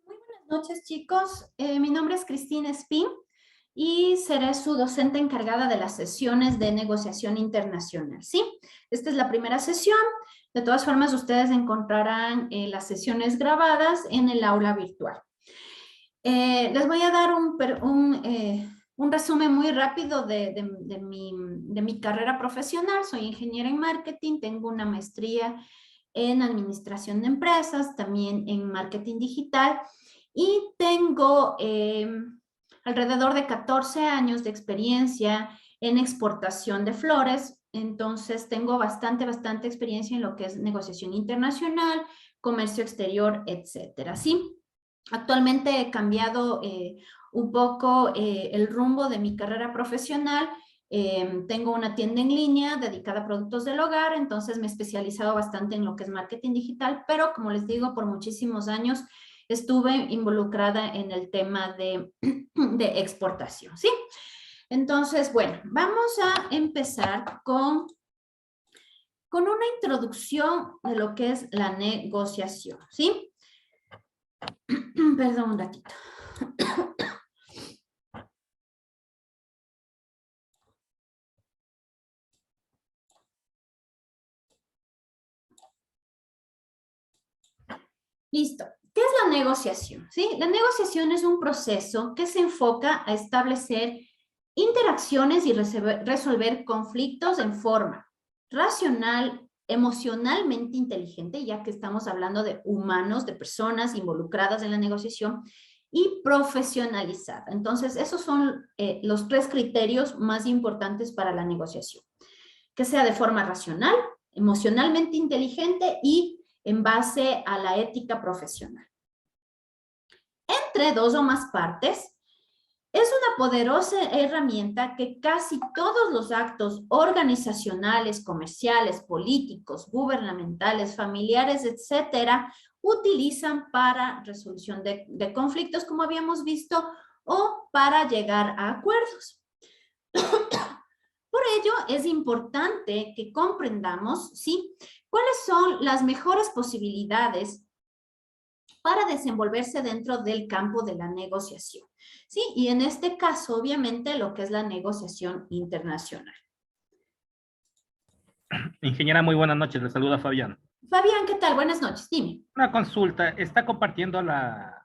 Muy buenas noches, chicos. Mi nombre es Cristina Espín y seré su docente encargada de las sesiones de negociación internacional, ¿sí? Esta es la primera sesión. De todas formas, ustedes encontrarán las sesiones grabadas en el aula virtual. Les voy a dar un resumen muy rápido de mi carrera profesional. Soy ingeniera en marketing, tengo una maestría en administración de empresas, también en marketing digital y tengo alrededor de 14 años de experiencia en exportación de flores. Entonces tengo bastante experiencia en lo que es negociación internacional, comercio exterior, etcétera, ¿sí? Actualmente he cambiado un poco el rumbo de mi carrera profesional. Tengo una tienda en línea dedicada a productos del hogar, entonces me he especializado bastante en lo que es marketing digital, pero como les digo, por muchísimos años estuve involucrada en el tema de exportación, ¿sí? Entonces, bueno, vamos a empezar con una introducción de lo que es la negociación, ¿sí? Perdón un ratito. Listo. ¿Qué es la negociación? ¿Sí? La negociación es un proceso que se enfoca a establecer interacciones y resolver conflictos en forma racional, emocionalmente inteligente, ya que estamos hablando de humanos, de personas involucradas en la negociación, y profesionalizada. Entonces, esos son los tres criterios más importantes para la negociación. Que sea de forma racional, emocionalmente inteligente y en base a la ética profesional. Entre dos o más partes, es una poderosa herramienta que casi todos los actos organizacionales, comerciales, políticos, gubernamentales, familiares, etcétera, utilizan para resolución de conflictos, como habíamos visto, o para llegar a acuerdos. Por ello, es importante que comprendamos, ¿sí?, cuáles son las mejores posibilidades para desenvolverse dentro del campo de la negociación, ¿sí? Y en este caso, obviamente, lo que es la negociación internacional. Ingeniera, muy buenas noches. Le saluda Fabián. Fabián, ¿qué tal? Buenas noches, dime. Una consulta. ¿Está compartiendo la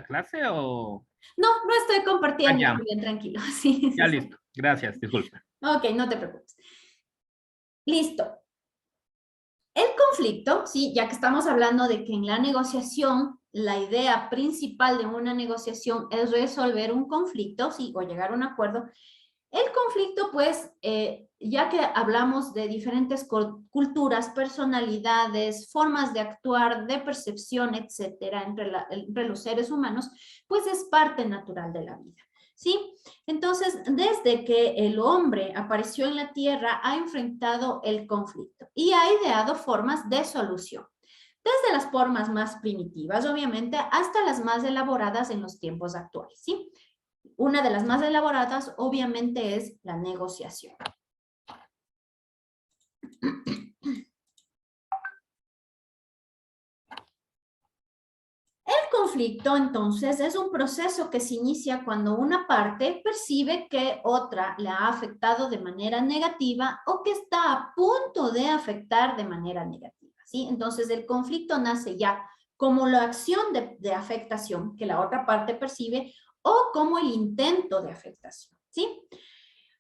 clase o...? No, no estoy compartiendo, Ya. Fabián, tranquilo. Sí, Ya sí. listo. Gracias, disculpe. Ok, no te preocupes. Listo. El conflicto, sí, ya que estamos hablando de que en la negociación, la idea principal de una negociación es resolver un conflicto, sí, o llegar a un acuerdo. El conflicto, pues, ya que hablamos de diferentes culturas, personalidades, formas de actuar, de percepción, etcétera, entre los seres humanos, pues es parte natural de la vida, ¿sí? Entonces, desde que el hombre apareció en la Tierra, ha enfrentado el conflicto y ha ideado formas de solución. Desde las formas más primitivas, obviamente, hasta las más elaboradas en los tiempos actuales, ¿sí? Una de las más elaboradas, obviamente, es la negociación. El conflicto, entonces, es un proceso que se inicia cuando una parte percibe que otra le ha afectado de manera negativa o que está a punto de afectar de manera negativa, ¿sí? Entonces, el conflicto nace ya como la acción de afectación que la otra parte percibe o como el intento de afectación, ¿sí?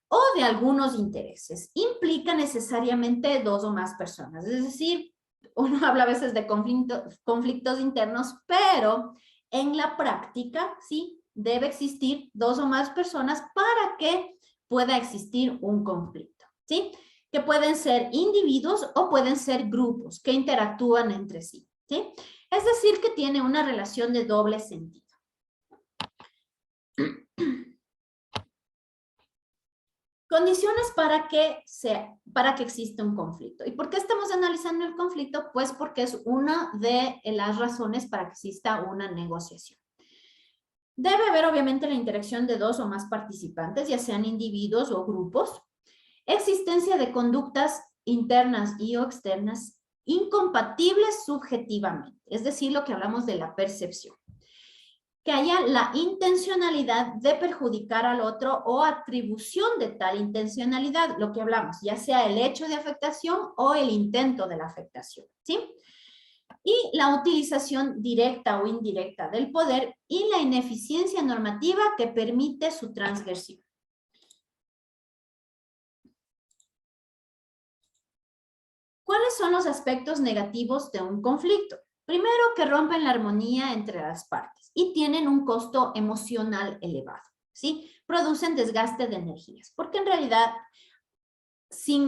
O de algunos intereses. Implica necesariamente dos o más personas, es decir, uno habla a veces de conflictos internos, pero en la práctica, sí, debe existir dos o más personas para que pueda existir un conflicto, ¿sí? Que pueden ser individuos o pueden ser grupos que interactúan entre sí, ¿sí? Es decir, que tiene una relación de doble sentido. Condiciones para que exista un conflicto. ¿Y por qué estamos analizando el conflicto? Pues porque es una de las razones para que exista una negociación. Debe haber, obviamente, la interacción de dos o más participantes, ya sean individuos o grupos. Existencia de conductas internas y o externas incompatibles subjetivamente, es decir, lo que hablamos de la percepción. Que haya la intencionalidad de perjudicar al otro o atribución de tal intencionalidad, lo que hablamos, ya sea el hecho de afectación o el intento de la afectación, ¿sí? Y la utilización directa o indirecta del poder y la ineficiencia normativa que permite su transgresión. ¿Cuáles son los aspectos negativos de un conflicto? Primero, que rompen la armonía entre las partes y tienen un costo emocional elevado, ¿sí? Producen desgaste de energías, porque en realidad, si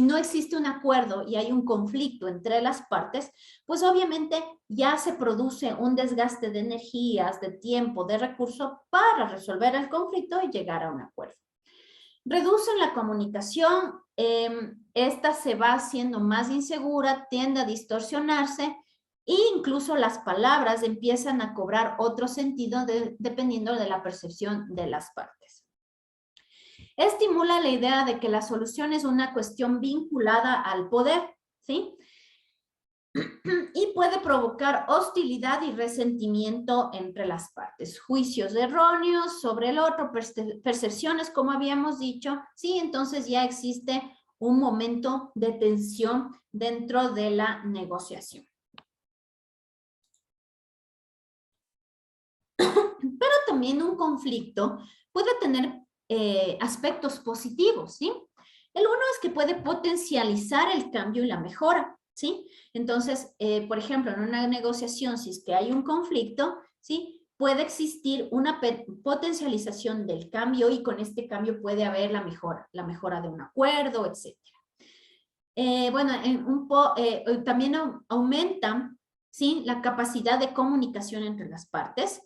no existe un acuerdo y hay un conflicto entre las partes, pues obviamente ya se produce un desgaste de energías, de tiempo, de recursos para resolver el conflicto y llegar a un acuerdo. Reducen la comunicación, esta se va haciendo más insegura, tiende a distorsionarse e incluso las palabras empiezan a cobrar otro sentido dependiendo de la percepción de las partes. Estimula la idea de que la solución es una cuestión vinculada al poder, ¿sí? Y puede provocar hostilidad y resentimiento entre las partes, juicios erróneos sobre el otro, percepciones, como habíamos dicho, sí, entonces ya existe un momento de tensión dentro de la negociación. Pero también un conflicto puede tener aspectos positivos, ¿sí? El uno es que puede potencializar el cambio y la mejora, ¿sí? Entonces, por ejemplo, en una negociación, si es que hay un conflicto, ¿sí? Puede existir una potencialización del cambio y con este cambio puede haber la mejora de un acuerdo, etc. Bueno, también aumenta, ¿sí? La capacidad de comunicación entre las partes.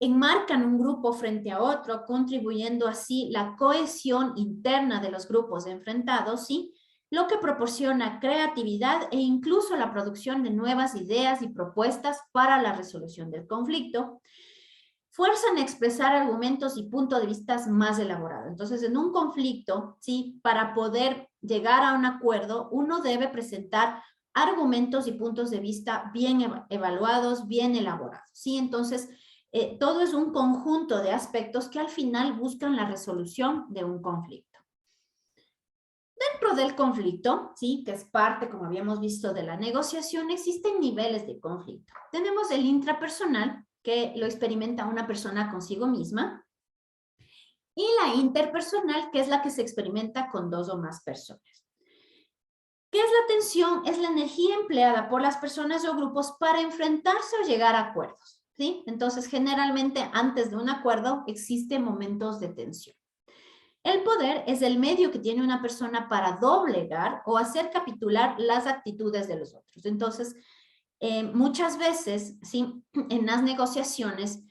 Enmarcan un grupo frente a otro, contribuyendo así la cohesión interna de los grupos enfrentados, ¿sí? Lo que proporciona creatividad e incluso la producción de nuevas ideas y propuestas para la resolución del conflicto. Fuerzan a expresar argumentos y puntos de vista más elaborados. Entonces, en un conflicto, ¿sí? Para poder llegar a un acuerdo, uno debe presentar argumentos y puntos de vista bien evaluados, bien elaborados, ¿sí? Entonces, todo es un conjunto de aspectos que al final buscan la resolución de un conflicto. Dentro del conflicto, ¿sí? Que es parte, como habíamos visto, de la negociación, existen niveles de conflicto. Tenemos el intrapersonal, que lo experimenta una persona consigo misma, y la interpersonal, que es la que se experimenta con dos o más personas. ¿Qué es la tensión? Es la energía empleada por las personas o grupos para enfrentarse o llegar a acuerdos. ¿Sí? Entonces, generalmente, antes de un acuerdo, existen momentos de tensión. El poder es el medio que tiene una persona para doblegar o hacer capitular las actitudes de los otros. Entonces, muchas veces, ¿sí? En las negociaciones,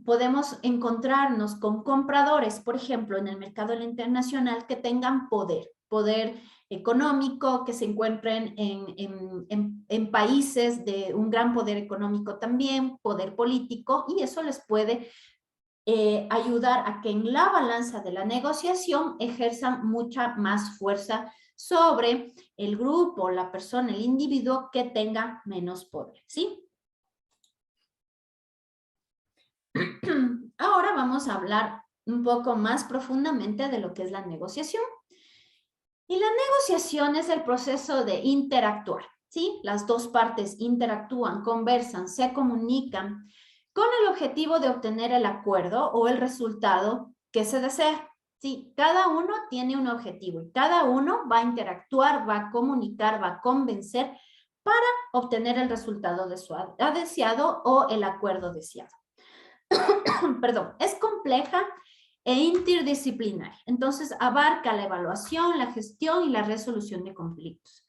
podemos encontrarnos con compradores, por ejemplo, en el mercado internacional, que tengan poder económico, que se encuentren en países de un gran poder económico también, poder político, y eso les puede ayudar a que en la balanza de la negociación ejerzan mucha más fuerza sobre el grupo, la persona, el individuo que tenga menos poder, ¿sí? Ahora vamos a hablar un poco más profundamente de lo que es la negociación. Y la negociación es el proceso de interactuar, ¿sí? Las dos partes interactúan, conversan, se comunican con el objetivo de obtener el acuerdo o el resultado que se desea, ¿sí? Cada uno tiene un objetivo y cada uno va a interactuar, va a comunicar, va a convencer para obtener el resultado deseado o el acuerdo deseado. Perdón, es compleja e interdisciplinaria. Entonces, abarca la evaluación, la gestión y la resolución de conflictos.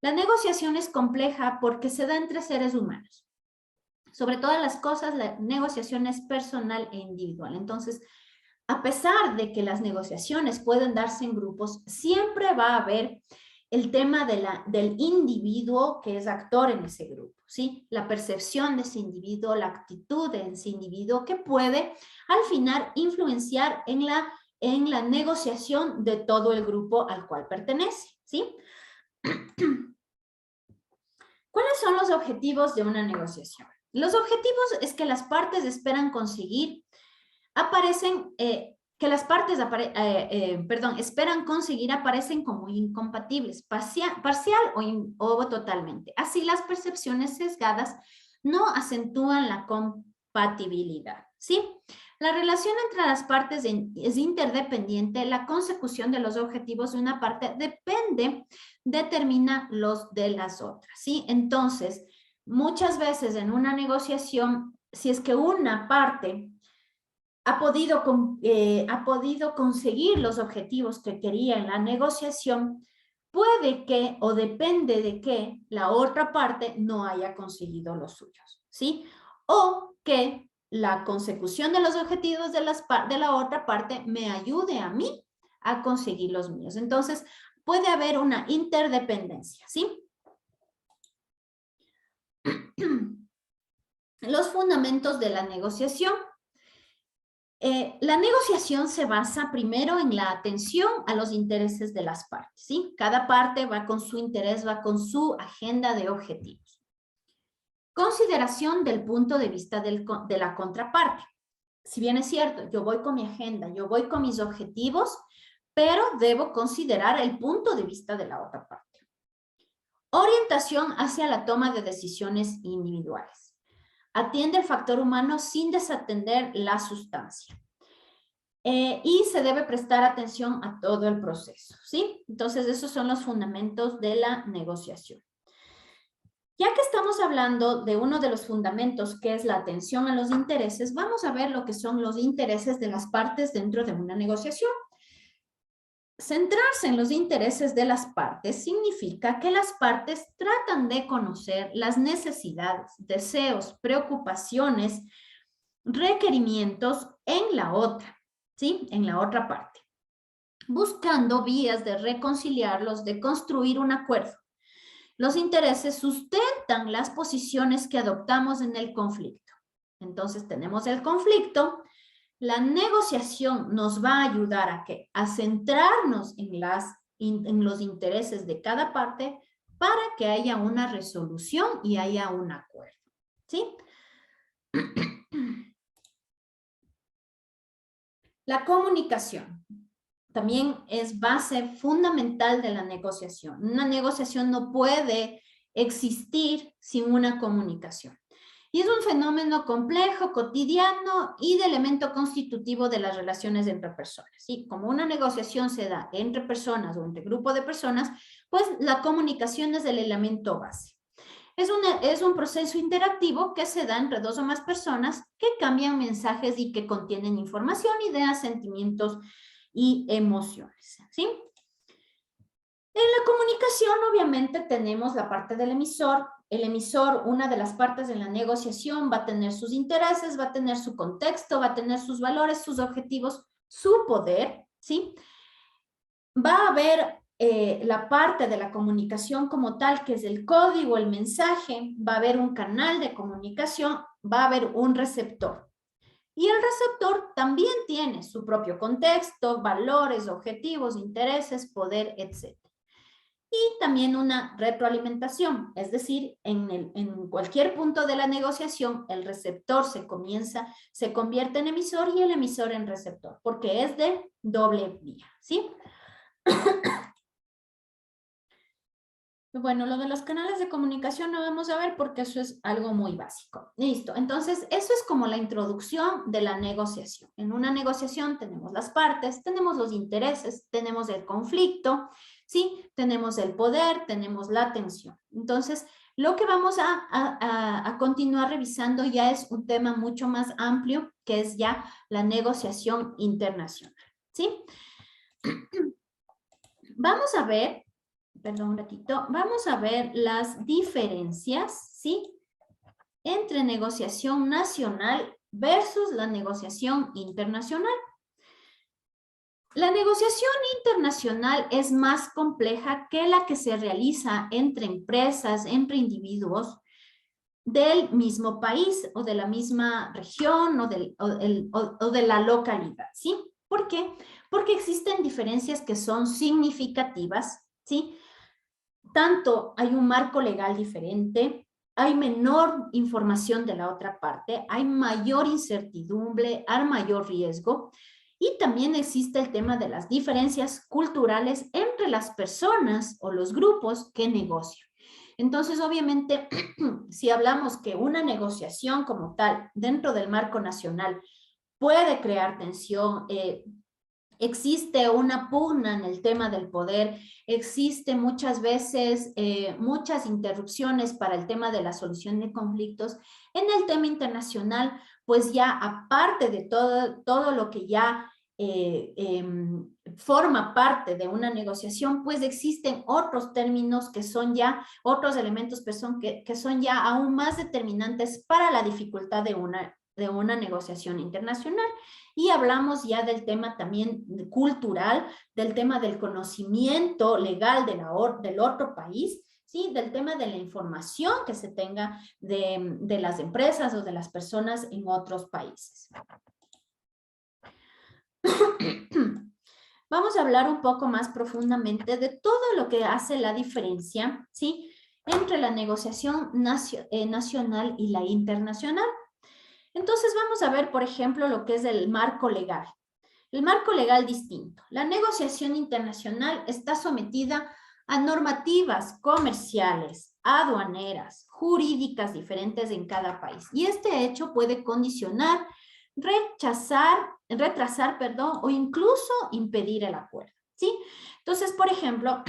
La negociación es compleja porque se da entre seres humanos. Sobre todas las cosas, la negociación es personal e individual. Entonces, a pesar de que las negociaciones pueden darse en grupos, siempre va a haber el tema del individuo que es actor en ese grupo, ¿sí? La percepción de ese individuo, la actitud de ese individuo que puede al final influenciar en la negociación de todo el grupo al cual pertenece, ¿sí? son los objetivos de una negociación? Los objetivos es que las partes esperan conseguir, esperan conseguir aparecen como incompatibles, parcial o totalmente. Así las percepciones sesgadas no acentúan la compatibilidad, ¿sí? La relación entre las partes es interdependiente. La consecución de los objetivos de una parte determina los de las otras, ¿sí? Entonces, muchas veces en una negociación, si es que una parte ha podido conseguir los objetivos que quería en la negociación, puede que o depende de que la otra parte no haya conseguido los suyos, ¿sí? O que la consecución de los objetivos de la otra parte me ayude a mí a conseguir los míos. Entonces, puede haber una interdependencia, ¿sí? Los fundamentos de la negociación. La negociación se basa primero en la atención a los intereses de las partes, ¿sí? Cada parte va con su interés, va con su agenda de objetivos. Consideración del punto de vista de la contraparte. Si bien es cierto, yo voy con mi agenda, yo voy con mis objetivos, pero debo considerar el punto de vista de la otra parte. Orientación hacia la toma de decisiones individuales. Atiende el factor humano sin desatender la sustancia. Y se debe prestar atención a todo el proceso, ¿sí? Entonces, esos son los fundamentos de la negociación. Ya que estamos hablando de uno de los fundamentos, que es la atención a los intereses, vamos a ver lo que son los intereses de las partes dentro de una negociación. Centrarse en los intereses de las partes significa que las partes tratan de conocer las necesidades, deseos, preocupaciones, requerimientos en la otra, ¿sí? En la otra parte, buscando vías de reconciliarlos, de construir un acuerdo. Los intereses sustentan las posiciones que adoptamos en el conflicto. Entonces tenemos el conflicto. La negociación nos va a ayudar a ¿qué? A centrarnos en los intereses de cada parte para que haya una resolución y haya un acuerdo, ¿sí? La comunicación también es base fundamental de la negociación. Una negociación no puede existir sin una comunicación. Y es un fenómeno complejo, cotidiano y de elemento constitutivo de las relaciones entre personas. ¿Sí? Como una negociación se da entre personas o entre grupos de personas, pues la comunicación es el elemento base. Es un proceso interactivo que se da entre dos o más personas que cambian mensajes y que contienen información, ideas, sentimientos y emociones, ¿sí? En la comunicación, obviamente, tenemos la parte del emisor. El emisor, una de las partes de la negociación, va a tener sus intereses, va a tener su contexto, va a tener sus valores, sus objetivos, su poder, ¿sí? Va a haber la parte de la comunicación como tal, que es el código, el mensaje, va a haber un canal de comunicación, va a haber un receptor. Y el receptor también tiene su propio contexto, valores, objetivos, intereses, poder, etc. Y también una retroalimentación, es decir, en cualquier punto de la negociación, el receptor se convierte en emisor y el emisor en receptor, porque es de doble vía, ¿sí? Bueno, lo de los canales de comunicación no vamos a ver porque eso es algo muy básico. Listo, entonces eso es como la introducción de la negociación. En una negociación tenemos las partes, tenemos los intereses, tenemos el conflicto, ¿sí? Tenemos el poder, tenemos la tensión. Entonces, lo que vamos a continuar revisando ya es un tema mucho más amplio, que es ya la negociación internacional, ¿sí? Vamos a ver, perdón un ratito, vamos a ver las diferencias, ¿sí? Entre negociación nacional versus la negociación internacional. La negociación internacional es más compleja que la que se realiza entre empresas, entre individuos del mismo país o de la misma región o de la localidad, ¿sí? ¿Por qué? Porque existen diferencias que son significativas, ¿sí? Tanto hay un marco legal diferente, hay menor información de la otra parte, hay mayor incertidumbre, hay mayor riesgo. Y también existe el tema de las diferencias culturales entre las personas o los grupos que negocian. Entonces, obviamente, si hablamos que una negociación como tal dentro del marco nacional puede crear tensión, existe una pugna en el tema del poder, existe muchas veces muchas interrupciones para el tema de la solución de conflictos. En el tema internacional, pues ya aparte de todo lo que ya forma parte de una negociación, pues existen otros términos que son ya, otros elementos que son ya aún más determinantes para la dificultad de una negociación internacional. Y hablamos ya del tema también cultural, del tema del conocimiento legal del otro país, ¿sí? Del tema de la información que se tenga de las empresas o de las personas en otros países. Vamos a hablar un poco más profundamente de todo lo que hace la diferencia, ¿sí? Entre la negociación nacional y la internacional. Entonces vamos a ver, por ejemplo, lo que es el marco legal. El marco legal distinto. La negociación internacional está sometida a normativas comerciales, aduaneras, jurídicas diferentes en cada país. Y este hecho puede condicionar, retrasar, o incluso impedir el acuerdo, ¿sí? Entonces, por ejemplo,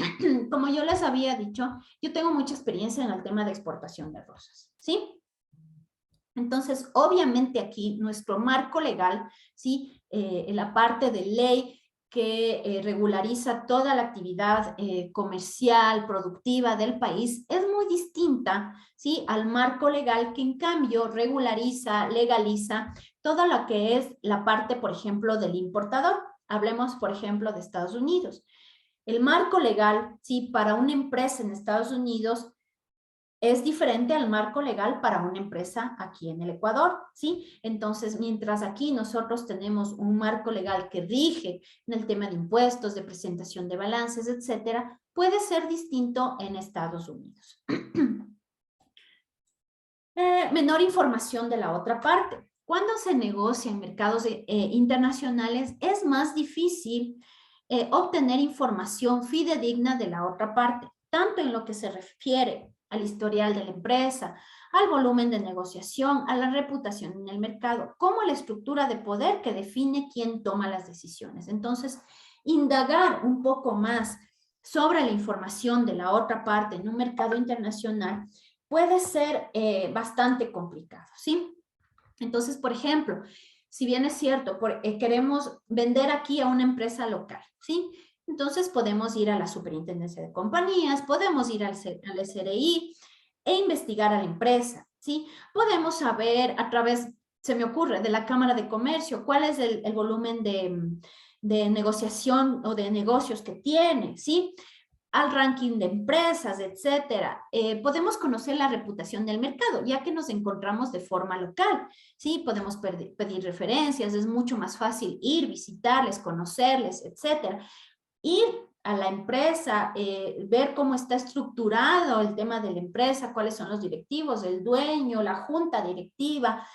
como yo les había dicho, yo tengo mucha experiencia en el tema de exportación de rosas, ¿sí? Entonces, obviamente aquí nuestro marco legal, ¿sí? La parte de ley que regulariza toda la actividad comercial, productiva del país, es muy distinta, ¿sí? Al marco legal que en cambio regulariza, legaliza toda lo que es la parte, por ejemplo, del importador. Hablemos, por ejemplo, de Estados Unidos. El marco legal, ¿sí? Para una empresa en Estados Unidos es diferente al marco legal para una empresa aquí en el Ecuador, ¿sí? Entonces, mientras aquí nosotros tenemos un marco legal que rige en el tema de impuestos, de presentación de balances, etcétera, puede ser distinto en Estados Unidos. Menor información de la otra parte. Cuando se negocia en mercados internacionales, es más difícil obtener información fidedigna de la otra parte, tanto en lo que se refiere al historial de la empresa, al volumen de negociación, a la reputación en el mercado, como a la estructura de poder que define quién toma las decisiones. Entonces, indagar un poco más sobre la información de la otra parte en un mercado internacional puede ser bastante complicado, ¿sí? Entonces, por ejemplo, si bien es cierto, queremos vender aquí a una empresa local, ¿sí? Entonces podemos ir a la Superintendencia de Compañías, podemos ir al SRI e investigar a la empresa, ¿sí? Podemos saber a través, se me ocurre, de la Cámara de Comercio, cuál es el volumen de negociación o de negocios que tiene, ¿sí? Al ranking de empresas, etcétera. Podemos conocer la reputación del mercado, ya que nos encontramos de forma local, ¿sí? Podemos pedir referencias, es mucho más fácil ir, visitarles, conocerles, etcétera. Ir a la empresa, ver cómo está estructurado el tema de la empresa, cuáles son los directivos, el dueño, la junta directiva,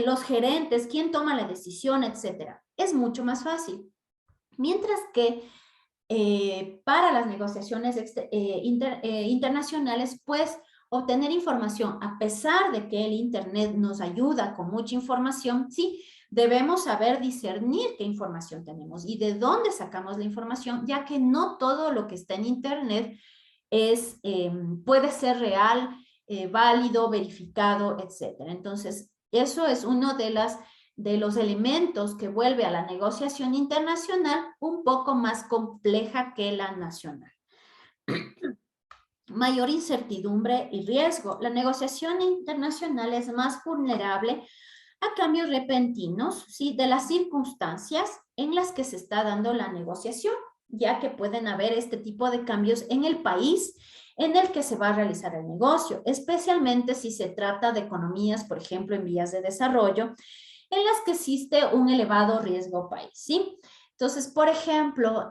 los gerentes, quién toma la decisión, etcétera. Es mucho más fácil. Mientras que para las negociaciones internacionales, pues obtener información, a pesar de que el Internet nos ayuda con mucha información, sí, debemos saber discernir qué información tenemos y de dónde sacamos la información, ya que no todo lo que está en Internet puede ser real, válido, verificado, etcétera. Entonces, eso es uno de los elementos que vuelve a la negociación internacional un poco más compleja que la nacional. Mayor incertidumbre y riesgo. La negociación internacional es más vulnerable a cambios repentinos, ¿sí? De las circunstancias en las que se está dando la negociación, ya que pueden haber este tipo de cambios en el país en el que se va a realizar el negocio, especialmente si se trata de economías, por ejemplo, en vías de desarrollo, en las que existe un elevado riesgo país, ¿sí? Entonces, por ejemplo,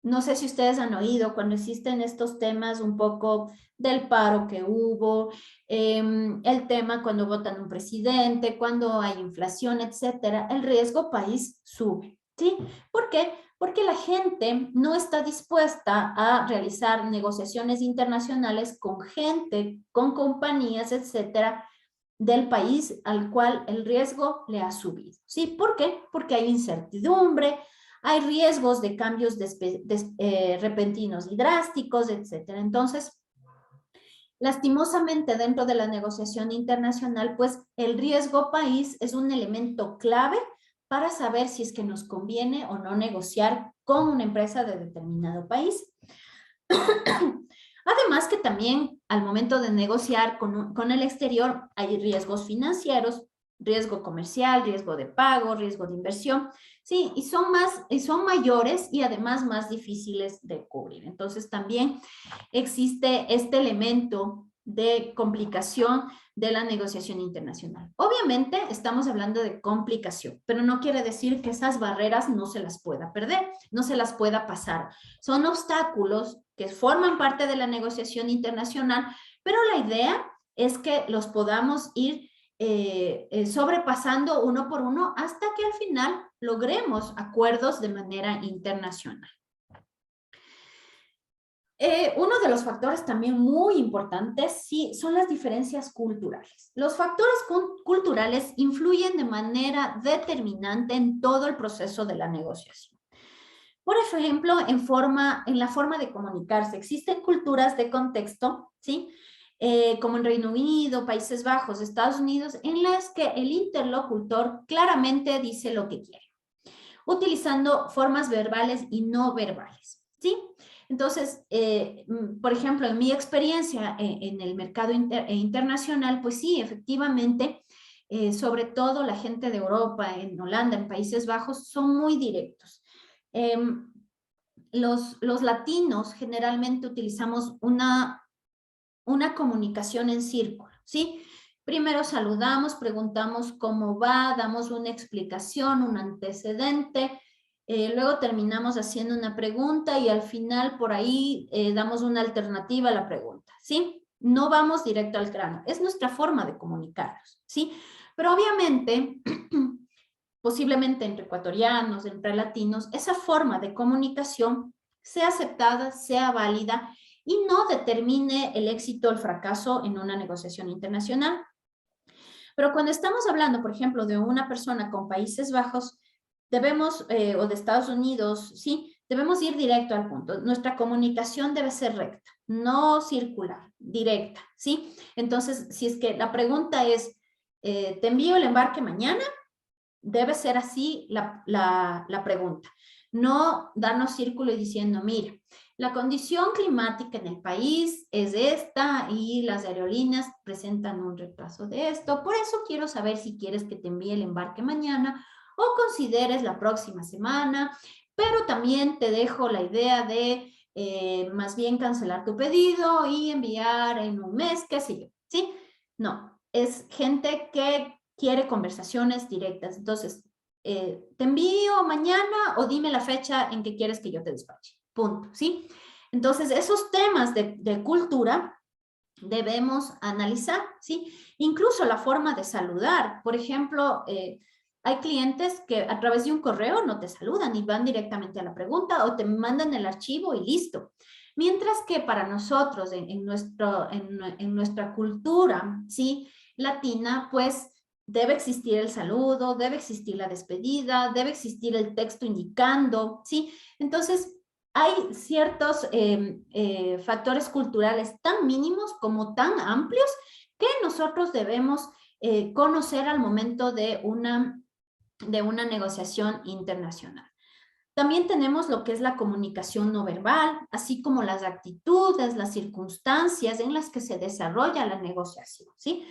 no sé si ustedes han oído cuando existen estos temas un poco del paro que hubo, el tema cuando votan un presidente, cuando hay inflación, etcétera, el riesgo país sube, ¿sí? ¿Por qué? Porque la gente no está dispuesta a realizar negociaciones internacionales con gente, con compañías, etcétera, del país al cual el riesgo le ha subido, ¿sí? ¿Por qué? Porque hay incertidumbre, hay riesgos de cambios repentinos y drásticos, etcétera. Entonces, lastimosamente, dentro de la negociación internacional, pues el riesgo país es un elemento clave para saber si es que nos conviene o no negociar con una empresa de determinado país. Además que también al momento de negociar con el exterior hay riesgos financieros, riesgo comercial, riesgo de pago, riesgo de inversión, sí, y son mayores y además más difíciles de cubrir. Entonces también existe este elemento de complicación de la negociación internacional. Obviamente estamos hablando de complicación, pero no quiere decir que esas barreras no se las pueda perder, no se las pueda pasar. Son obstáculos que forman parte de la negociación internacional, pero la idea es que los podamos ir sobrepasando uno por uno hasta que al final logremos acuerdos de manera internacional. Uno de los factores también muy importantes sí, son las diferencias culturales. Los factores culturales influyen de manera determinante en todo el proceso de la negociación. Por ejemplo, en la forma de comunicarse. Existen culturas de contexto, ¿sí? Como en Reino Unido, Países Bajos, Estados Unidos, en las que el interlocutor claramente dice lo que quiere, utilizando formas verbales y no verbales, ¿sí? Entonces, por ejemplo, en mi experiencia en el mercado internacional, pues sí, efectivamente, sobre todo la gente de Europa, en Holanda, en Países Bajos, son muy directos. Los latinos generalmente utilizamos una comunicación en círculo, ¿sí? Primero saludamos, preguntamos cómo va, damos una explicación, un antecedente, luego terminamos haciendo una pregunta y al final por ahí damos una alternativa a la pregunta, ¿sí? No vamos directo al grano, es nuestra forma de comunicarnos, ¿sí? Pero obviamente, posiblemente entre ecuatorianos, entre latinos, esa forma de comunicación sea aceptada, sea válida y no determine el éxito o el fracaso en una negociación internacional. Pero cuando estamos hablando, por ejemplo, de una persona con Países Bajos, debemos, o de Estados Unidos, sí, debemos ir directo al punto. Nuestra comunicación debe ser recta, no circular, directa, ¿sí? Entonces, si es que la pregunta es, ¿te envío el embarque mañana? Debe ser así la pregunta. No darnos círculo y diciendo, mira, la condición climática en el país es esta y las aerolíneas presentan un retraso de esto. Por eso quiero saber si quieres que te envíe el embarque mañana o consideres la próxima semana, pero también te dejo la idea de más bien cancelar tu pedido y enviar en un mes, qué sé yo, ¿sí? No, es gente que quiere conversaciones directas. Entonces, te envío mañana o dime la fecha en que quieres que yo te despache. Punto, ¿sí? Entonces, esos temas de cultura debemos analizar, ¿sí? Incluso la forma de saludar. Por ejemplo, hay clientes que a través de un correo no te saludan y van directamente a la pregunta o te mandan el archivo y listo. Mientras que para nosotros, en nuestra cultura, ¿sí? Latina, pues debe existir el saludo, debe existir la despedida, debe existir el texto indicando, ¿sí? Entonces, hay ciertos factores culturales tan mínimos como tan amplios que nosotros debemos conocer al momento de una negociación internacional. También tenemos lo que es la comunicación no verbal, así como las actitudes, las circunstancias en las que se desarrolla la negociación, ¿sí?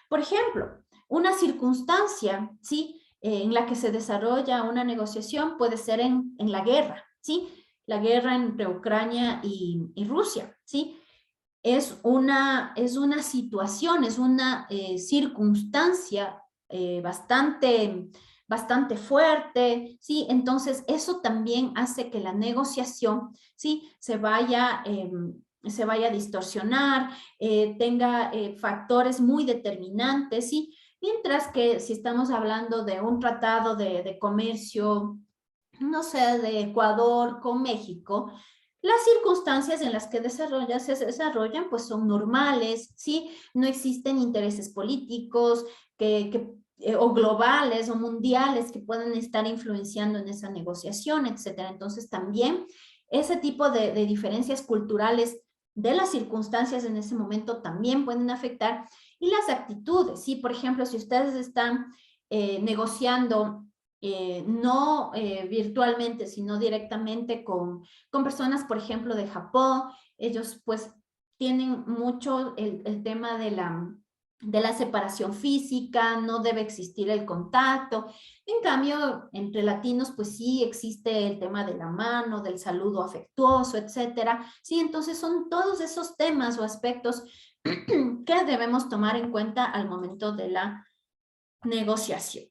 Por ejemplo, una circunstancia, ¿sí? En la que se desarrolla una negociación puede ser en la guerra, ¿sí? La guerra entre Ucrania y Rusia, ¿sí? Es una situación, es una circunstancia bastante bastante fuerte, ¿sí? Entonces, eso también hace que la negociación, ¿sí? Se vaya a distorsionar, tenga factores muy determinantes, ¿sí? Mientras que si estamos hablando de un tratado de comercio, no sé, de Ecuador con México, las circunstancias en las que se desarrollan pues son normales, ¿sí? No existen intereses políticos o globales o mundiales que puedan estar influenciando en esa negociación, etcétera. Entonces también ese tipo de diferencias culturales de las circunstancias en ese momento también pueden afectar y las actitudes, ¿sí? Por ejemplo, si ustedes están negociando no virtualmente, sino directamente con personas, por ejemplo, de Japón, ellos pues tienen mucho el tema de la separación física, no debe existir el contacto. En cambio, entre latinos, pues sí existe el tema de la mano, del saludo afectuoso, etcétera. Sí, entonces son todos esos temas o aspectos que debemos tomar en cuenta al momento de la negociación.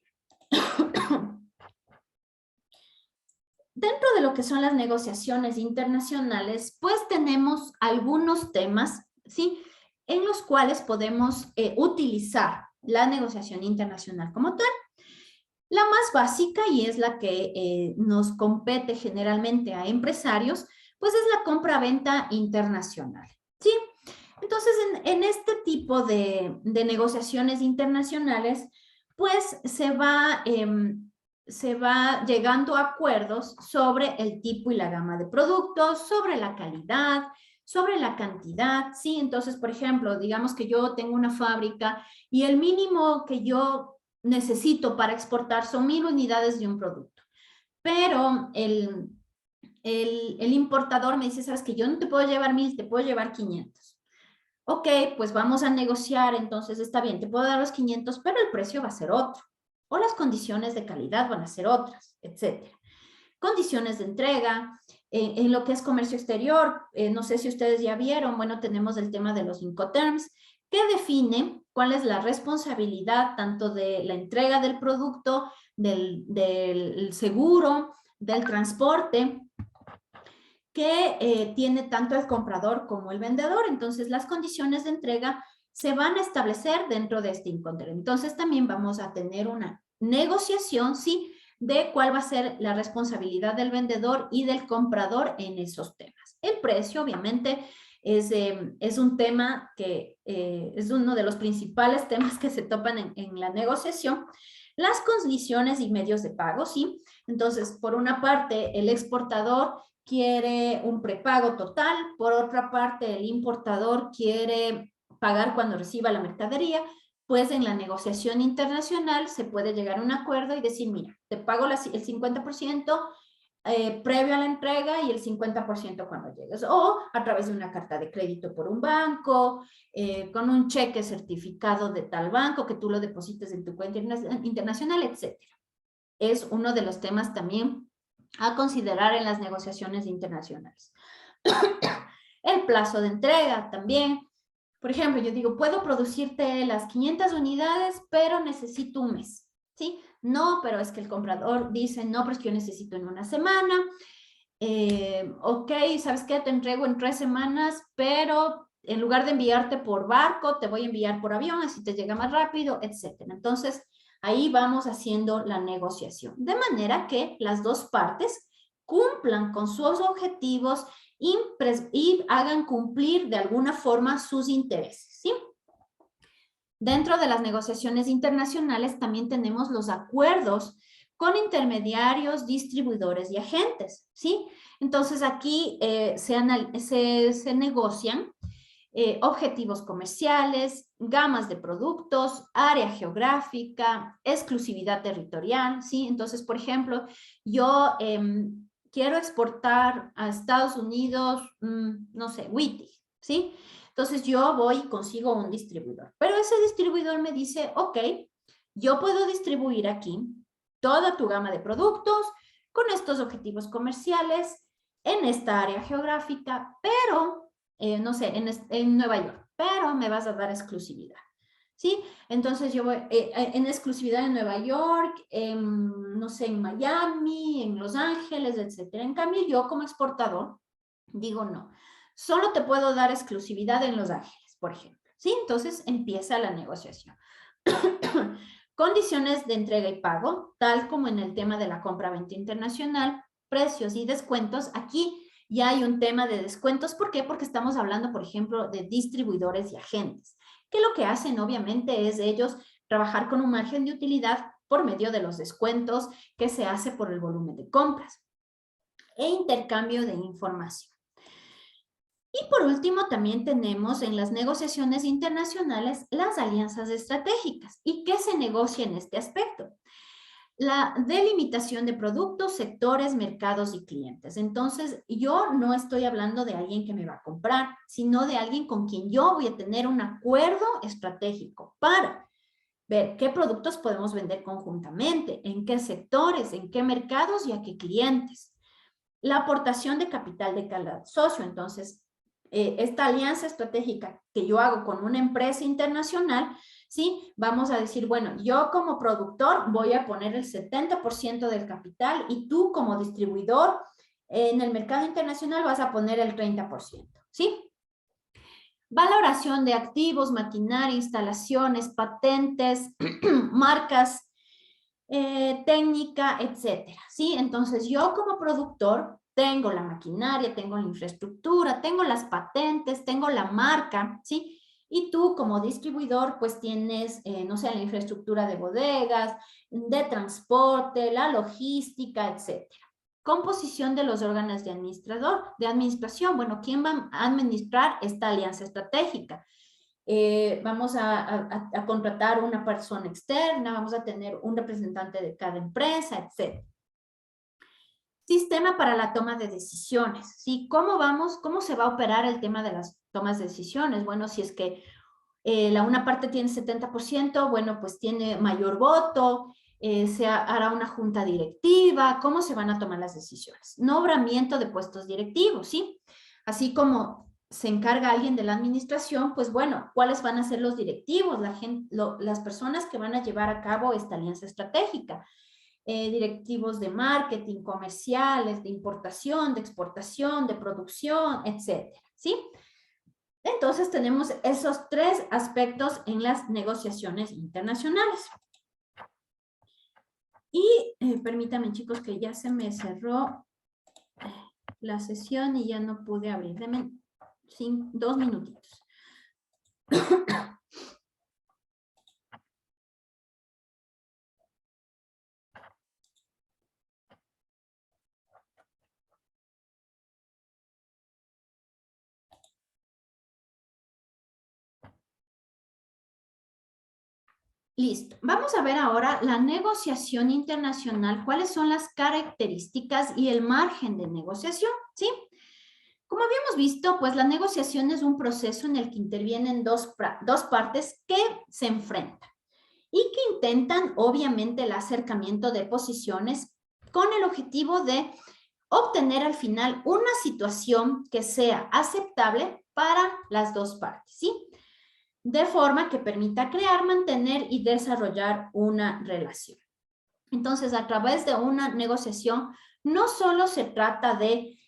Dentro de lo que son las negociaciones internacionales, pues tenemos algunos temas, ¿sí? En los cuales podemos utilizar la negociación internacional como tal. La más básica y es la que nos compete generalmente a empresarios, pues es la compra-venta internacional, ¿sí? Entonces, en este tipo de negociaciones internacionales, pues se va llegando a acuerdos sobre el tipo y la gama de productos, sobre la calidad, sobre la cantidad, ¿sí? Entonces, por ejemplo, digamos que yo tengo una fábrica y el mínimo que yo necesito para exportar son 1000 unidades de un producto, pero el importador me dice, sabes que yo no te puedo llevar 1000, te puedo llevar 500. Ok, pues vamos a negociar, entonces está bien, te puedo dar los 500, pero el precio va a ser otro, o las condiciones de calidad van a ser otras, etcétera. Condiciones de entrega, en lo que es comercio exterior, no sé si ustedes ya vieron, bueno, tenemos el tema de los Incoterms, que define cuál es la responsabilidad tanto de la entrega del producto, del seguro, del transporte, que tiene tanto el comprador como el vendedor. Entonces, las condiciones de entrega se van a establecer dentro de este Incoterm. Entonces, también vamos a tener una negociación, ¿sí?, de cuál va a ser la responsabilidad del vendedor y del comprador en esos temas. El precio, obviamente, es un tema que es uno de los principales temas que se topan en la negociación. Las condiciones y medios de pago, ¿sí? Entonces, por una parte, el exportador quiere un prepago total, por otra parte, el importador quiere pagar cuando reciba la mercadería, pues en la negociación internacional se puede llegar a un acuerdo y decir, mira, te pago el 50% previo a la entrega y el 50% cuando llegues, o a través de una carta de crédito por un banco, con un cheque certificado de tal banco que tú lo deposites en tu cuenta internacional, etc. Es uno de los temas también a considerar en las negociaciones internacionales. El plazo de entrega también. Por ejemplo, yo digo, puedo producirte las 500 unidades, pero necesito un mes, ¿sí? No, pero es que el comprador dice, no, pero es que yo necesito en una semana. Ok, ¿sabes qué? Te entrego en 3 semanas, pero en lugar de enviarte por barco, te voy a enviar por avión, así te llega más rápido, etcétera. Entonces, ahí vamos haciendo la negociación, de manera que las dos partes cumplan con sus objetivos y hagan cumplir de alguna forma sus intereses, ¿sí? Dentro de las negociaciones internacionales también tenemos los acuerdos con intermediarios, distribuidores y agentes, ¿sí? Entonces aquí se negocian objetivos comerciales, gamas de productos, área geográfica, exclusividad territorial, ¿sí? Entonces, por ejemplo, yo quiero exportar a Estados Unidos, no sé, Wheaties, ¿sí? Entonces yo voy y consigo un distribuidor, pero ese distribuidor me dice, ok, yo puedo distribuir aquí toda tu gama de productos con estos objetivos comerciales en esta área geográfica, pero no sé, en Nueva York, pero me vas a dar exclusividad. ¿sí? Entonces yo voy en exclusividad en Nueva York, no sé, en Miami, en Los Ángeles, etcétera. En cambio, yo como exportador digo no, solo te puedo dar exclusividad en Los Ángeles, por ejemplo, ¿sí? Entonces empieza la negociación. Condiciones de entrega y pago, tal como en el tema de la compra-venta internacional, precios y descuentos. Aquí ya hay un tema de descuentos. ¿Por qué? Porque estamos hablando, por ejemplo, de distribuidores y agentes, que lo que hacen obviamente es ellos trabajar con un margen de utilidad por medio de los descuentos que se hace por el volumen de compras e intercambio de información. Y por último, también tenemos en las negociaciones internacionales las alianzas estratégicas. ¿Y qué se negocia en este aspecto? La delimitación de productos, sectores, mercados y clientes. Entonces, yo no estoy hablando de alguien que me va a comprar, sino de alguien con quien yo voy a tener un acuerdo estratégico para ver qué productos podemos vender conjuntamente, en qué sectores, en qué mercados y a qué clientes. La aportación de capital de cada socio. Entonces, esta alianza estratégica que yo hago con una empresa internacional, ¿sí? Vamos a decir, bueno, yo como productor voy a poner el 70% del capital y tú como distribuidor en el mercado internacional vas a poner el 30%, ¿sí? Valoración de activos, maquinaria, instalaciones, patentes, marcas, técnica, etcétera, ¿sí? Entonces, yo como productor tengo la maquinaria, tengo la infraestructura, tengo las patentes, tengo la marca, ¿sí? Y tú como distribuidor, pues tienes, no sé, la infraestructura de bodegas, de transporte, la logística, etcétera. Composición de los órganos de administración. Bueno, ¿quién va a administrar esta alianza estratégica? Vamos a contratar una persona externa, vamos a tener un representante de cada empresa, etc. Sistema para la toma de decisiones, ¿sí? ¿Cómo se va a operar el tema de las tomas de decisiones? Bueno, si es que una parte tiene 70%, bueno, pues tiene mayor voto, se hará una junta directiva, ¿cómo se van a tomar las decisiones? Nombramiento de puestos directivos, ¿sí? Así como se encarga alguien de la administración, pues bueno, ¿cuáles van a ser los directivos, las personas que van a llevar a cabo esta alianza estratégica? Directivos de marketing, comerciales, de importación, de exportación, de producción, etcétera, ¿sí? Entonces tenemos esos tres aspectos en las negociaciones internacionales. Y permítanme, chicos, que ya se me cerró la sesión y ya no pude abrir. Denme 2 minutitos. Listo. Vamos a ver ahora la negociación internacional, cuáles son las características y el margen de negociación, ¿sí? Como habíamos visto, pues la negociación es un proceso en el que intervienen dos partes que se enfrentan y que intentan, obviamente, el acercamiento de posiciones con el objetivo de obtener al final una situación que sea aceptable para las dos partes, ¿sí? De forma que permita crear, mantener y desarrollar una relación. Entonces, a través de una negociación, no solo se trata de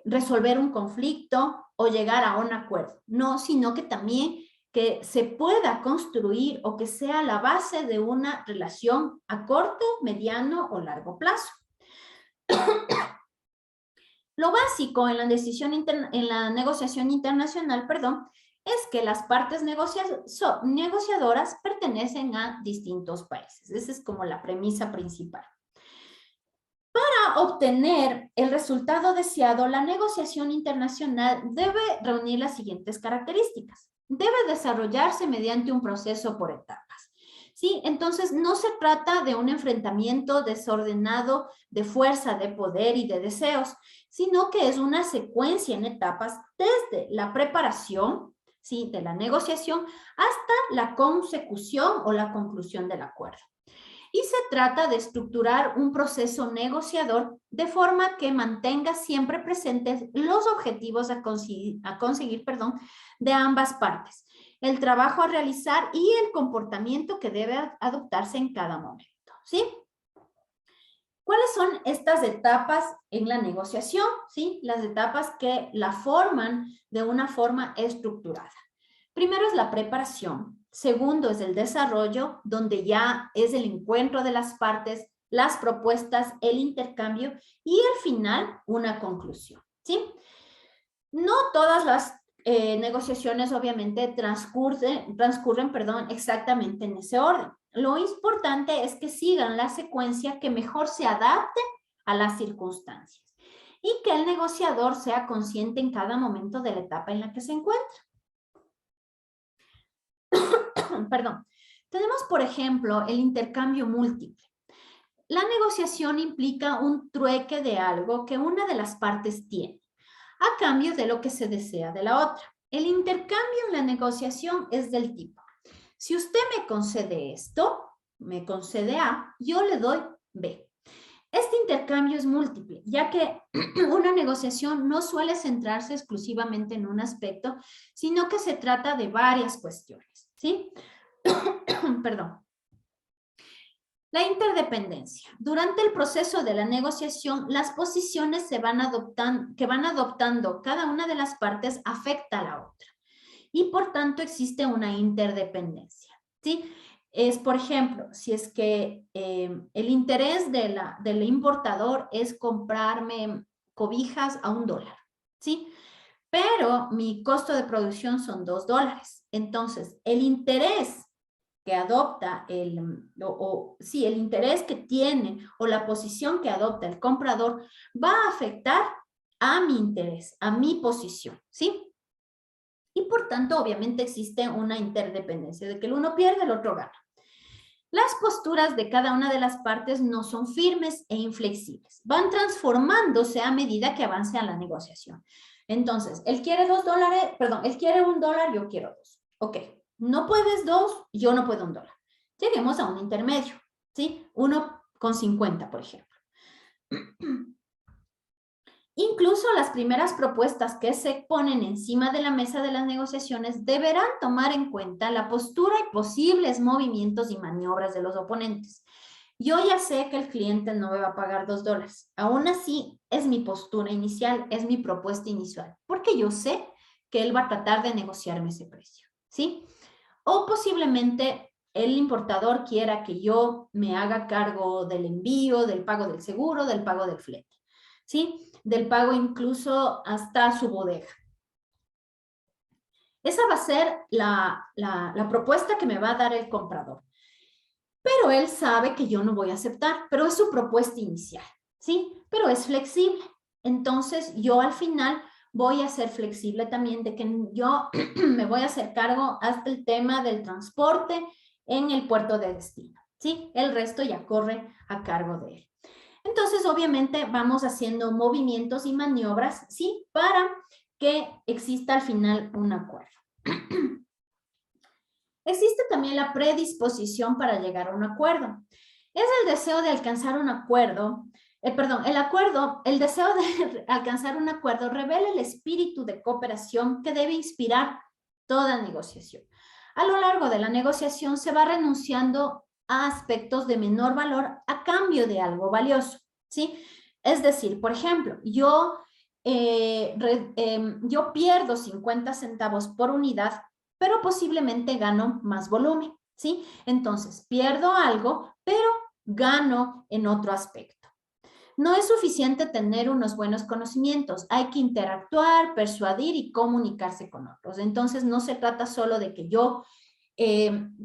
resolver un conflicto o llegar a un acuerdo, no, sino que también que se pueda construir o que sea la base de una relación a corto, mediano o largo plazo. Lo básico en la negociación internacional, perdón, es que las partes negociadoras pertenecen a distintos países. Esa es como la premisa principal. Para obtener el resultado deseado, la negociación internacional debe reunir las siguientes características. Debe desarrollarse mediante un proceso por etapas. ¿Sí? Entonces, no se trata de un enfrentamiento desordenado de fuerza, de poder y de deseos, sino que es una secuencia en etapas desde la preparación, ¿sí?, de la negociación hasta la consecución o la conclusión del acuerdo. Y se trata de estructurar un proceso negociador de forma que mantenga siempre presentes los objetivos a conseguir, de ambas partes, el trabajo a realizar y el comportamiento que debe adoptarse en cada momento, ¿sí? ¿Cuáles son estas etapas en la negociación? ¿Sí? Las etapas que la forman de una forma estructurada. Primero es la preparación. Segundo es el desarrollo, donde ya es el encuentro de las partes, las propuestas, el intercambio y al final una conclusión, ¿sí? No todas las negociaciones obviamente transcurren, exactamente en ese orden. Lo importante es que sigan la secuencia que mejor se adapte a las circunstancias y que el negociador sea consciente en cada momento de la etapa en la que se encuentra. Perdón. Tenemos, por ejemplo, el intercambio múltiple. La negociación implica un trueque de algo que una de las partes tiene, a cambio de lo que se desea de la otra. El intercambio en la negociación es del tipo: si usted me concede esto, me concede A, yo le doy B. Este intercambio es múltiple, ya que una negociación no suele centrarse exclusivamente en un aspecto, sino que se trata de varias cuestiones, ¿sí? Perdón. La interdependencia. Durante el proceso de la negociación, las posiciones que van adoptando cada una de las partes afecta a la otra y por tanto existe una interdependencia, ¿sí? Es, por ejemplo, si es que el interés del importador es comprarme cobijas a $1, ¿sí? Pero mi costo de producción son $2. Entonces, el interés que adopta el interés que tiene o la posición que adopta el comprador va a afectar a mi interés, a mi posición, ¿sí? Y por tanto, obviamente existe una interdependencia, de que el uno pierde, el otro gana. Las posturas de cada una de las partes no son firmes e inflexibles, van transformándose a medida que avance la negociación. Entonces, él quiere él quiere $1, yo quiero 2. Ok. No puedes 2, yo no puedo $1. Lleguemos a un intermedio, ¿sí? 1,50, por ejemplo. Incluso las primeras propuestas que se ponen encima de la mesa de las negociaciones deberán tomar en cuenta la postura y posibles movimientos y maniobras de los oponentes. Yo ya sé que el cliente no me va a pagar $2. Aún así, es mi postura inicial, es mi propuesta inicial, porque yo sé que él va a tratar de negociarme ese precio, ¿sí? O posiblemente el importador quiera que yo me haga cargo del envío, del pago del seguro, del pago del flete, ¿sí? Del pago incluso hasta su bodega. Esa va a ser la propuesta que me va a dar el comprador. Pero él sabe que yo no voy a aceptar, pero es su propuesta inicial, ¿sí? Pero es flexible. Entonces, yo al final voy a ser flexible también de que yo me voy a hacer cargo hasta el tema del transporte en el puerto de destino, ¿sí? El resto ya corre a cargo de él. Entonces, obviamente, vamos haciendo movimientos y maniobras, ¿sí? Para que exista al final un acuerdo. Existe también la predisposición para llegar a un acuerdo. Es el deseo de alcanzar un acuerdo, el deseo de alcanzar un acuerdo revela el espíritu de cooperación que debe inspirar toda negociación. A lo largo de la negociación se va renunciando a aspectos de menor valor a cambio de algo valioso, ¿sí? Es decir, por ejemplo, yo pierdo 50 centavos por unidad, pero posiblemente gano más volumen, ¿sí? Entonces, pierdo algo, pero gano en otro aspecto. No es suficiente tener unos buenos conocimientos, hay que interactuar, persuadir y comunicarse con otros. Entonces, no se trata solo de que yo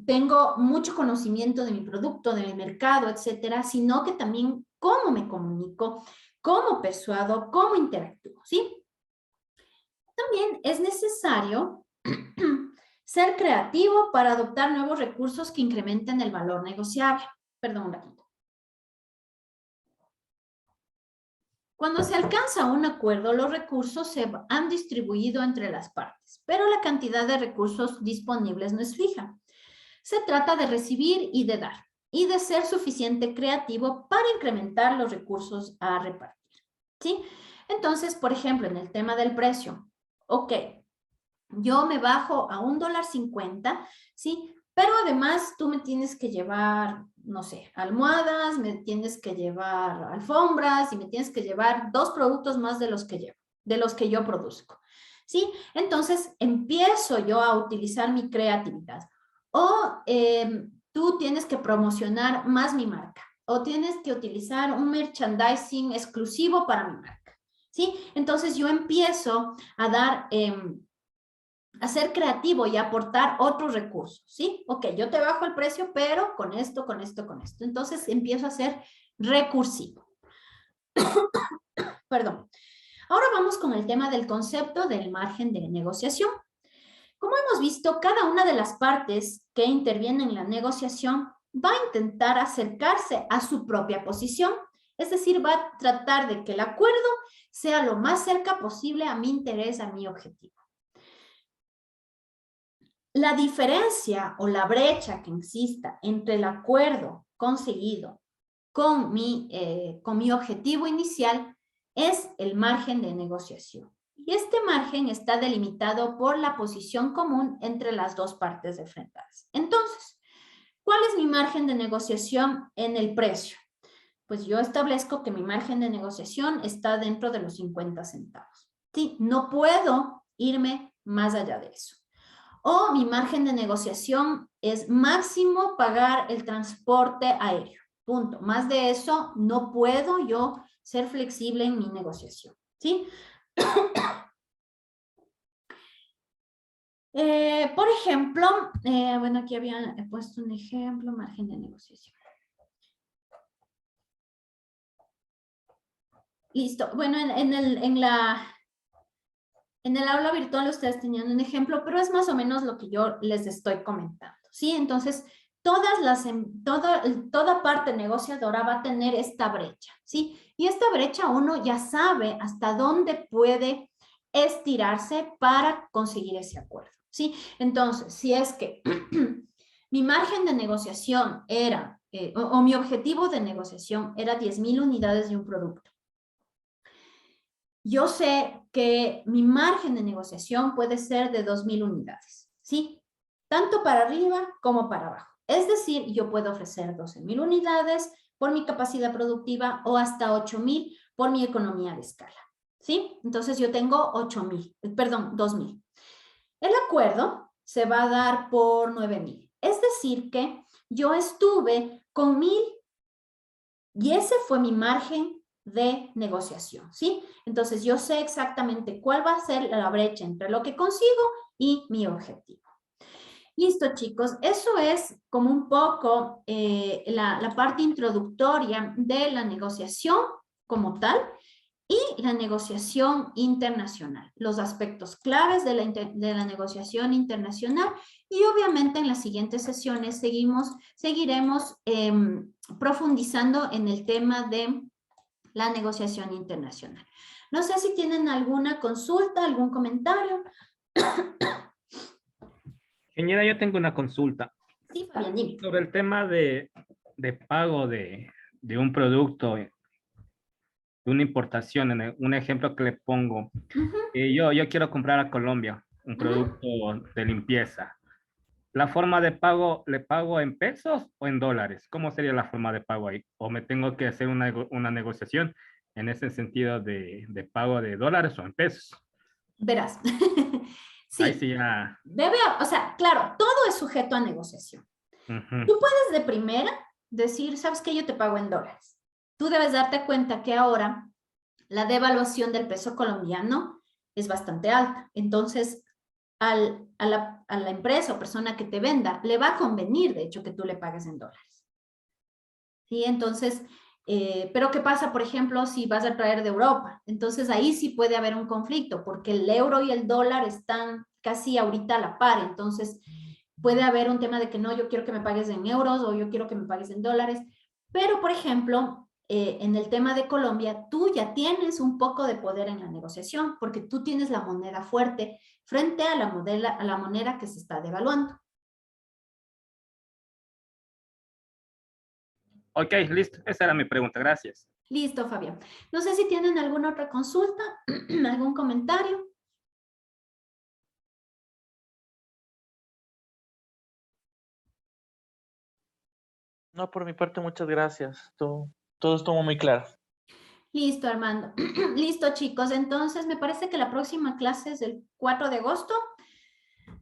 tengo mucho conocimiento de mi producto, de mi mercado, etcétera, sino que también cómo me comunico, cómo persuado, cómo interactúo, ¿sí? También es necesario ser creativo para adoptar nuevos recursos que incrementen el valor negociable. Perdón un ratito. Cuando se alcanza un acuerdo, los recursos se han distribuido entre las partes, pero la cantidad de recursos disponibles no es fija. Se trata de recibir y de dar. y de ser suficiente creativo para incrementar los recursos a repartir, ¿sí? Entonces, por ejemplo, en el tema del precio, ok, yo me bajo a $1.50, ¿sí? Pero además tú me tienes que llevar, no sé, almohadas, me tienes que llevar alfombras y me tienes que llevar 2 productos más de los que llevo, de los que yo produzco, ¿sí? Entonces empiezo yo a utilizar mi creatividad. O tú tienes que promocionar más mi marca o tienes que utilizar un merchandising exclusivo para mi marca, ¿sí? Entonces yo empiezo a dar... a ser creativo y aportar otros recursos, ¿sí? Ok, yo te bajo el precio, pero con esto, con esto, con esto. Entonces empiezo a ser recursivo. Perdón. Ahora vamos con el tema del concepto del margen de negociación. Como hemos visto, cada una de las partes que intervienen en la negociación va a intentar acercarse a su propia posición, es decir, va a tratar de que el acuerdo sea lo más cerca posible a mi interés, a mi objetivo. La diferencia o la brecha que exista entre el acuerdo conseguido con mi objetivo inicial es el margen de negociación. Y este margen está delimitado por la posición común entre las dos partes enfrentadas. Entonces, ¿cuál es mi margen de negociación en el precio? Pues yo establezco que mi margen de negociación está dentro de los 50 centavos. Sí, no puedo irme más allá de eso. O mi margen de negociación es máximo pagar el transporte aéreo. Punto. Más de eso no puedo yo ser flexible en mi negociación. ¿Sí? Por ejemplo, bueno, aquí había puesto un ejemplo, margen de negociación. Listo. Bueno, en el aula virtual ustedes tenían un ejemplo, pero es más o menos lo que yo les estoy comentando, ¿sí? Entonces, toda parte negociadora va a tener esta brecha, ¿sí? Y esta brecha uno ya sabe hasta dónde puede estirarse para conseguir ese acuerdo, ¿sí? Entonces, si es que mi margen de negociación era, o mi objetivo de negociación era 10,000 unidades de un producto, yo sé que mi margen de negociación puede ser de 2,000 unidades, ¿sí? Tanto para arriba como para abajo. Es decir, yo puedo ofrecer 12,000 unidades por mi capacidad productiva o hasta 8,000 por mi economía de escala, ¿sí? Entonces yo tengo 2,000. El acuerdo se va a dar por 9,000. Es decir, que yo estuve con 1,000 y ese fue mi margen de negociación, ¿sí? Entonces yo sé exactamente cuál va a ser la brecha entre lo que consigo y mi objetivo. Listo, chicos, eso es como un poco la parte introductoria de la negociación como tal y la negociación internacional, los aspectos claves de la negociación internacional y obviamente en las siguientes sesiones seguiremos profundizando en el tema de la negociación internacional. No sé si tienen alguna consulta, algún comentario. Ingeniera, yo tengo una consulta Sí, Fabián, dime. sobre el tema de pago de un producto, de una importación. Un ejemplo que le pongo, Ujú, yo quiero comprar a Colombia un ujú. producto de limpieza. ¿La forma de pago, le pago en pesos o en dólares? ¿Cómo sería la forma de pago ahí? ¿O me tengo que hacer una negociación en ese sentido de pago de dólares o en pesos? Verás. Ahí Sí, sí ya. o sea, claro, todo es sujeto a negociación. Ujú. Tú puedes de primera decir, ¿sabes qué? Yo te pago en dólares. Tú debes darte cuenta que ahora la devaluación del peso colombiano es bastante alta. Entonces, a la empresa o persona que te venda, le va a convenir, de hecho, que tú le pagues en dólares. ¿Sí? Entonces, pero ¿qué pasa, por ejemplo, si vas a traer de Europa? Entonces, ahí sí puede haber un conflicto, porque el euro y el dólar están casi ahorita a la par. Entonces, puede haber un tema de que no, yo quiero que me pagues en euros o yo quiero que me pagues en dólares. Pero, por ejemplo, en el tema de Colombia, tú ya tienes un poco de poder en la negociación porque tú tienes la moneda fuerte frente a la moneda que se está devaluando. Ok, listo. Esa era mi pregunta. Gracias. Listo, Fabián. No sé si tienen alguna otra consulta, algún comentario. No, por mi parte, muchas gracias. Todo estuvo muy claro. Listo, Armando. Listo, chicos. Entonces, me parece que la próxima clase es el 4 de agosto.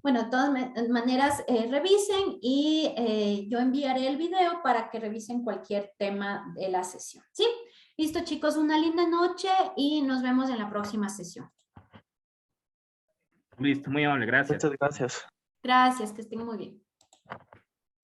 Bueno, de todas maneras, revisen y yo enviaré el video para que revisen cualquier tema de la sesión. ¿Sí? Listo, chicos. Una linda noche y nos vemos en la próxima sesión. Listo, muy amable. Gracias. Muchas gracias. Gracias, que estén muy bien.